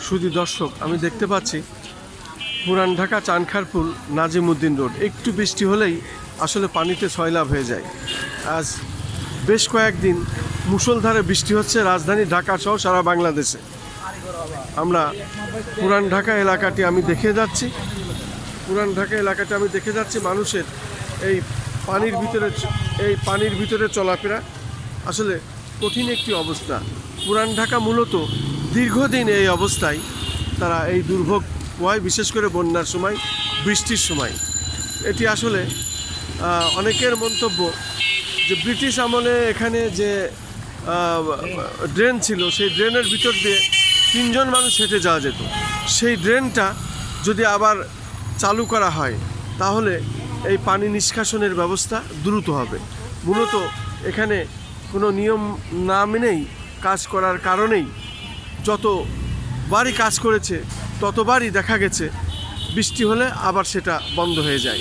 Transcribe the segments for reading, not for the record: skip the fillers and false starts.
শুধু দর্শক, আমি দেখতে পাচ্ছি পুরান ঢাকা চানখারপুল নাজিমউদ্দিন রোড। একটু বৃষ্টি হলেই আসলে পানিতে সয়লাব হয়ে যায়। আজ বেশ কয়েকদিন মুষলধারে বৃষ্টি হচ্ছে রাজধানী ঢাকা সহ সারা বাংলাদেশে। আমরা পুরান ঢাকা এলাকাটি আমি দেখে যাচ্ছি। মানুষের এই পানির ভিতরে চলাফেরা আসলে কঠিন একটি অবস্থা। পুরান ঢাকা মূলত দীর্ঘদিন এই অবস্থায় তারা এই দুর্ভোগ হয়, বিশেষ করে বন্যার সময়, বৃষ্টির সময়। এটি আসলে অনেকের মন্তব্য যে ব্রিটিশ আমলে এখানে যে ড্রেন ছিল, সেই ড্রেনের ভিতর দিয়ে 3 জন মানুষ হেঁটে যাওয়া যেত। সেই ড্রেনটা যদি আবার চালু করা হয় তাহলে এই পানি নিষ্কাশনের ব্যবস্থা দ্রুত হবে। মূলত এখানে কোনো নিয়ম না মেনেই কাজ করার কারণেই যতবারই কাজ করেছে ততবারই দেখা গেছে বৃষ্টি হলে আবার সেটা বন্ধ হয়ে যায়।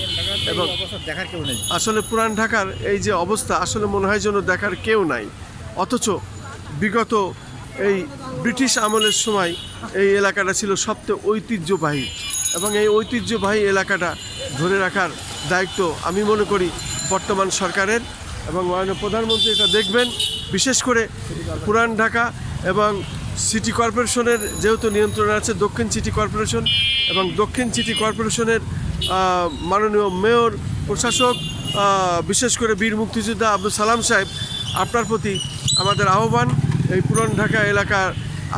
এবং দেখার কেউ নেই। আসলে পুরান ঢাকার এই যে অবস্থা আসলে মনে হয় যেন দেখার কেউ নাই। অথচ বিগত এই ব্রিটিশ আমলের সময় এই এলাকাটা ছিল সবচেয়ে ঐতিহ্যবাহী, এবং এই ঐতিহ্যবাহী এলাকাটা ধরে রাখার দায়িত্ব আমি মনে করি বর্তমান সরকারের। এবং মাননীয় প্রধানমন্ত্রী এটা দেখবেন, বিশেষ করে পুরান ঢাকা এবং সিটি কর্পোরেশনের যেহেতু নিয়ন্ত্রণ আছে দক্ষিণ সিটি কর্পোরেশন, এবং দক্ষিণ সিটি কর্পোরেশনের মাননীয় মেয়র, প্রশাসক, বিশেষ করে বীর মুক্তিযোদ্ধা আব্দুল সালাম সাহেব, আপনার প্রতি আমাদের আহ্বান, এই পুরান ঢাকা এলাকার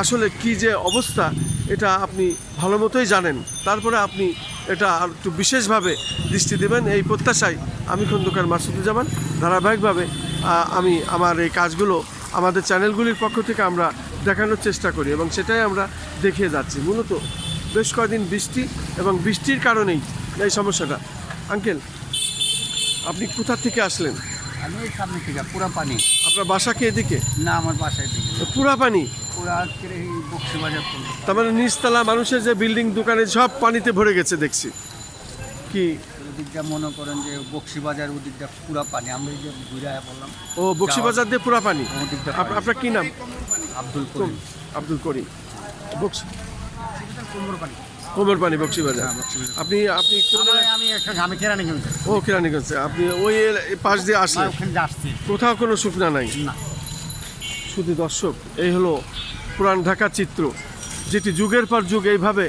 আসলে কি যে অবস্থা এটা আপনি ভালো মতোই জানেন, তারপরে আপনি এটা আর একটু বিশেষভাবে দৃষ্টি দেবেন এই প্রত্যাশায় আমি খন্দকার মাসুদুজ্জামান ধারাবাহিকভাবে আমি আমার এই কাজগুলো আমাদের চ্যানেলগুলির পক্ষ থেকে আমরা দেখানোর চেষ্টা করি, এবং সেটাই আমরা দেখিয়ে যাচ্ছি। মূলত বেশ কয়েকদিন বৃষ্টি, এবং বৃষ্টির কারণেই এই সমস্যাটা। আঙ্কেল, আপনি কোথা থেকে আসলেন? আমি ওই সামনে থেকে পুরা পানি। আপনার বাসা কি এদিকে? না, আমার বাসায় দিকে পুরা পানি। পুরা আজকের এই বক্সিবাজার পর্যন্ত। তার মানে নিচতলা মানুষের যে বিল্ডিং দোকানে সব পানিতে ভরে গেছে দেখছি। কি ওদিকটা মনে করেন যে বক্সিবাজার ওদিকটা পুরা পানি। আমরা এই যে ঘুরে বললাম ও বক্সিবাজার দিয়ে পুরা পানি। ওদিকটা আপনার কি নাম? আব্দুল করিম। আব্দুল করিম। কোমর পানি। কোমর পানি বক্সিবাজার। আপনি আমি কেরানীগঞ্জ। ও কেরানীগঞ্জে। আপনি ওই পাশ দিয়ে আসলেন? কোথাও কোনো শুকনা নাই? না। শুধু দর্শক, এই হলো পুরান ঢাকার চিত্র, যেটি যুগের পর যুগ এইভাবে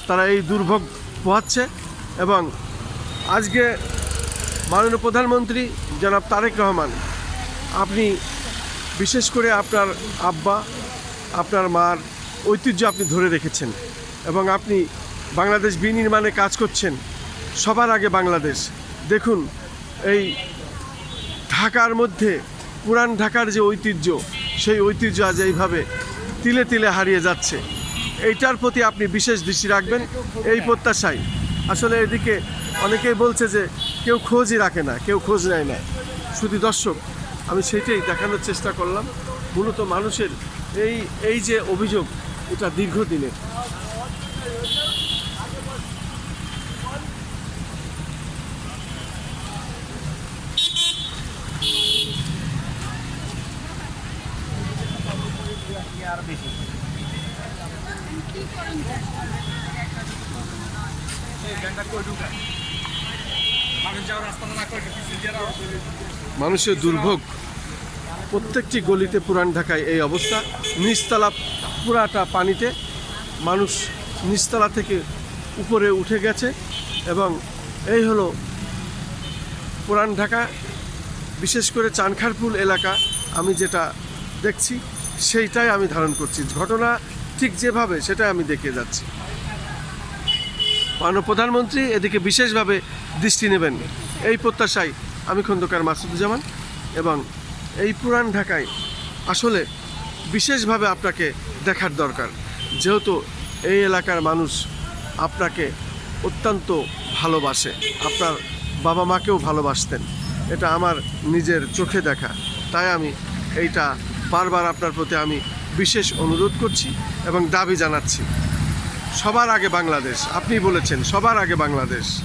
তারা এই দুর্ভোগ পোহাচ্ছে। এবং আজকে মাননীয় প্রধানমন্ত্রী জনাব তারেক রহমান, আপনি বিশেষ করে আপনার আব্বা, আপনার মার ঐতিহ্য আপনি ধরে রেখেছেন, এবং আপনি বাংলাদেশ বিনির্মাণে কাজ করছেন। সবার আগে বাংলাদেশ। দেখুন, এই ঢাকার মধ্যে পুরান ঢাকার যে ঐতিহ্য, সেই ঐতিহ্য আজ এইভাবে তিলে তিলে হারিয়ে যাচ্ছে। এইটার প্রতি আপনি বিশেষ দৃষ্টি রাখবেন এই প্রত্যাশায়। আসলে এদিকে অনেকেই বলছে যে কেউ খোঁজই রাখে না, কেউ খোঁজ নেয় না। শুধু দর্শক, আমি সেইটাই দেখানোর চেষ্টা করলাম। মূলত মানুষের এই যে অভিযোগ, এটা দীর্ঘদিনের। মানুষের দুর্ভোগ, প্রত্যেকটি গলিতে পুরান ঢাকায় এই অবস্থা। নিচতলা পুরাটা পানিতে, মানুষ নিচতলা থেকে উপরে উঠে গেছে। এবং এই হলো পুরান ঢাকা, বিশেষ করে চানখারপুল এলাকা। আমি যেটা দেখছি সেইটাই আমি ধারণ করছি, ঘটনা ঠিক যেভাবে সেটাই আমি দেখে যাচ্ছি। মাননীয় প্রধানমন্ত্রী এদিকে বিশেষভাবে দৃষ্টি নেবেন এই প্রত্যাশায় আমি খন্দকার মাসুদুজ্জামান। এবং এই পুরান ঢাকায় আসলে বিশেষভাবে আপনাকে দেখার দরকার, যেহেতু এই এলাকার মানুষ আপনাকে অত্যন্ত ভালোবাসে, আপনার বাবা মাকেও ভালোবাসতেন। এটা আমার নিজের চোখে দেখা, তাই আমি এইটা বারবার আপনার প্রতি আমি বিশেষ অনুরোধ করছি এবং দাবি জানাচ্ছি। সবার আগে বাংলাদেশ, আপনি বলেছেন সবার আগে বাংলাদেশ।